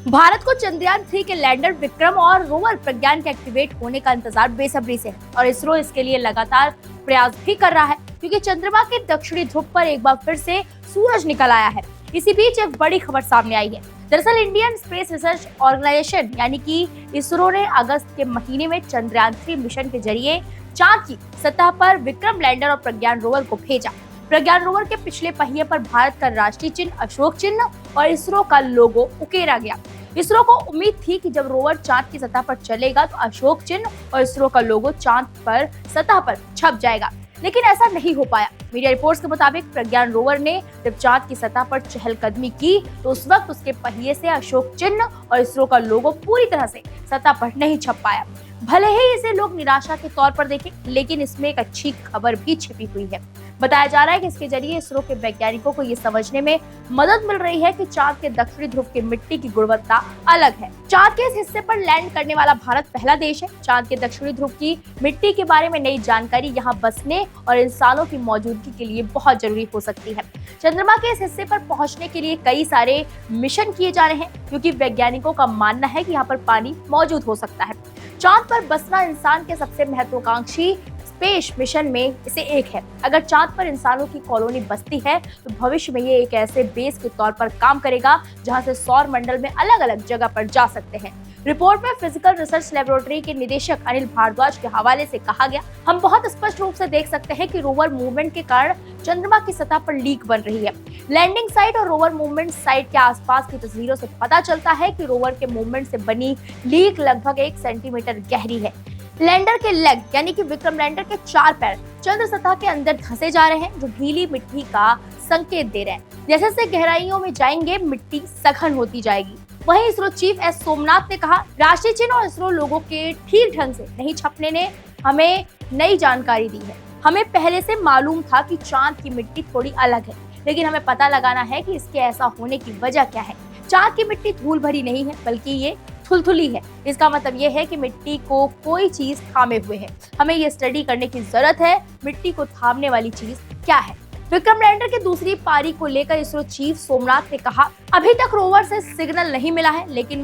भारत को चंद्रयान-3 के लैंडर विक्रम और रोवर प्रज्ञान के एक्टिवेट होने का इंतजार बेसब्री से है और इसरो इसके लिए लगातार प्रयास भी कर रहा है क्योंकि चंद्रमा के दक्षिणी ध्रुव पर एक बार फिर से सूरज निकल आया है। इसी बीच एक बड़ी खबर सामने आई है। दरअसल इंडियन स्पेस रिसर्च ऑर्गेनाइजेशन यानी कि इसरो ने अगस्त के महीने में चंद्रयान-3 मिशन के जरिए चांद की सतह पर विक्रम लैंडर और प्रज्ञान रोवर को भेजा। प्रज्ञान रोवर के पिछले पहिए पर भारत का राष्ट्रीय चिन्ह अशोक चिन्ह और इसरो का लोगो उकेरा गया। इसरो को उम्मीद थी कि जब रोवर चांद की सतह पर चलेगा तो अशोक चिन्ह और इसरो का लोगो चांद पर सतह पर छप जाएगा, लेकिन ऐसा नहीं हो पाया। मीडिया रिपोर्ट्स के मुताबिक प्रज्ञान रोवर ने जब चांद की सतह पर चहलकदमी की तो उस वक्त उसके पहिए से अशोक चिन्ह और इसरो का लोगो पूरी तरह से सतह पर नहीं छप पाया। भले ही इसे लोग निराशा के तौर पर देखें, लेकिन इसमें एक अच्छी खबर भी छिपी हुई है। बताया जा रहा है कि इसके जरिए इसरो के वैज्ञानिकों को ये समझने में मदद मिल रही है कि चांद के दक्षिणी ध्रुव की मिट्टी की गुणवत्ता अलग है। चांद के इस हिस्से पर लैंड करने वाला भारत पहला देश है। चांद के दक्षिणी ध्रुव की मिट्टी के बारे में नई जानकारी यहाँ बसने और इंसानों की मौजूदगी के लिए बहुत जरूरी हो सकती है। चंद्रमा के इस हिस्से पर पहुंचने के लिए कई सारे मिशन किए जा रहे हैं क्योंकि वैज्ञानिकों का मानना है कि यहाँ पर पानी मौजूद हो सकता है। चांद पर बसना इंसान के सबसे महत्वाकांक्षी स्पेस मिशन में से एक है। अगर चांद पर इंसानों की कॉलोनी बसती है तो भविष्य में ये एक ऐसे बेस के तौर पर काम करेगा जहां से सौर मंडल में अलग अलग जगह पर जा सकते हैं। रिपोर्ट में फिजिकल रिसर्च लेबोरेटरी के निदेशक अनिल भारद्वाज के हवाले से कहा गया, हम बहुत स्पष्ट रूप से देख सकते हैं कि रोवर मूवमेंट के कारण चंद्रमा की सतह पर लीक बन रही है। लैंडिंग साइट और रोवर मूवमेंट साइट के आसपास की तस्वीरों से पता चलता है कि रोवर के मूवमेंट से बनी लीक लगभग 1 सेंटीमीटर गहरी है। लैंडर के लेग यानी कि विक्रम लैंडर के 4 पैर चंद्र सतह के अंदर धंसे जा रहे हैं जो ढीली मिट्टी का संकेत दे रहे हैं। जैसे जैसे गहराइयों में जाएंगे मिट्टी सघन होती जाएगी। वहीं इसरो चीफ एस सोमनाथ ने कहा, राष्ट्रीय चिन्ह और इसरो लोगों के ठीक ढंग से नहीं छपने ने हमें नई जानकारी दी है। हमें पहले से मालूम था कि चांद की मिट्टी थोड़ी अलग है, लेकिन हमें पता लगाना है कि इसके ऐसा होने की वजह क्या है। चांद की मिट्टी धूल भरी नहीं है बल्कि ये थुलथुली है। इसका मतलब ये है कि मिट्टी को कोई चीज थामे हुए है। हमें ये स्टडी करने की जरूरत है, मिट्टी को थामने वाली चीज क्या है। विक्रम लैंडर की दूसरी पारी को लेकर इसरो चीफ सोमनाथ ने कहा, अभी तक रोवर से सिग्नल नहीं मिला है, लेकिन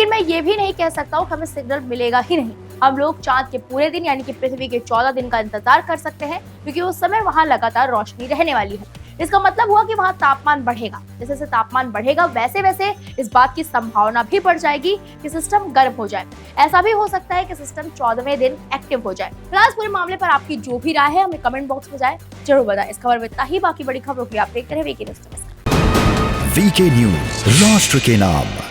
मैं ये भी नहीं कह सकता हूँ कि हमें सिग्नल मिलेगा ही नहीं। हम लोग चांद के पूरे दिन यानी कि पृथ्वी के 14 दिन का इंतजार कर सकते हैं क्योंकि उस समय वहाँ लगातार रोशनी रहने वाली है। इसका मतलब हुआ कि वहाँ तापमान बढ़ेगा। जैसे जैसे तापमान बढ़ेगा वैसे वैसे इस बात की संभावना भी बढ़ जाएगी कि सिस्टम गर्म हो जाए। ऐसा भी हो सकता है कि सिस्टम 14वें दिन एक्टिव हो जाए। फिलहाल इस पूरे मामले पर आपकी जो भी राय है हमें कमेंट बॉक्स में जरूर बताएं। इस खबर में इतना ही, बाकी बड़ी खबरों के लिए आप देखते रहे वीके न्यूज। वीके न्यूज, राष्ट्र के नाम।